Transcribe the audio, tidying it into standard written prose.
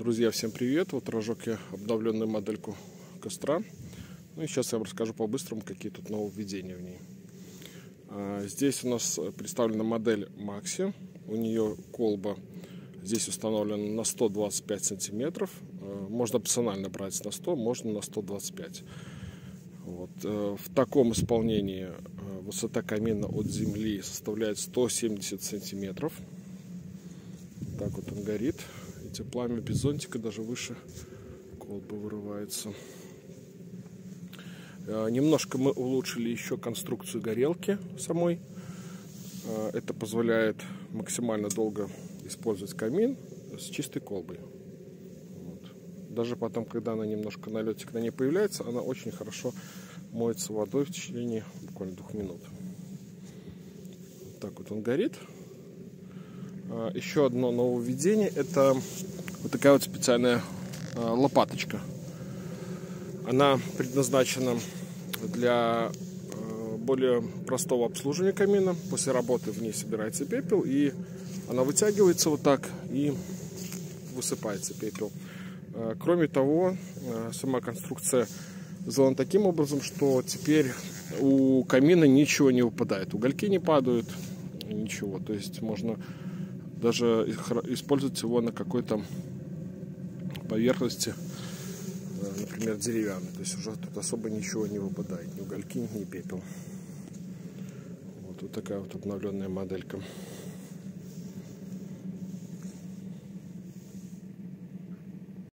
Друзья, всем привет! Вот разжег я обновленную модельку костра. Ну и сейчас я вам расскажу по-быстрому, какие тут нововведения в ней. Здесь у нас представлена модель Maxi. У нее колба здесь установлена на 125 сантиметров. Можно опционально брать на 100, можно на 125. Вот. В таком исполнении высота камина от земли составляет 170 сантиметров. Так вот он горит. Видите, пламя без зонтика даже выше колбы вырывается. Немножко мы улучшили еще конструкцию горелки самой. Это позволяет максимально долго использовать камин с чистой колбой. Вот. Даже потом, когда она немножко налетик на ней появляется, она очень хорошо моется водой в течение буквально 2 минут. Так вот он горит. Еще одно нововведение — это вот такая вот специальная лопаточка. Она предназначена для более простого обслуживания камина. После работы в ней собирается пепел, и она вытягивается вот так, и высыпается пепел. Кроме того, сама конструкция сделана таким образом, что теперь у камина ничего не выпадает. Угольки не падают, ничего. То есть можно даже использовать его на какой-то поверхности, например, деревянной. То есть уже тут особо ничего не выпадает, ни угольки, ни пепел. Вот такая вот обновленная моделька.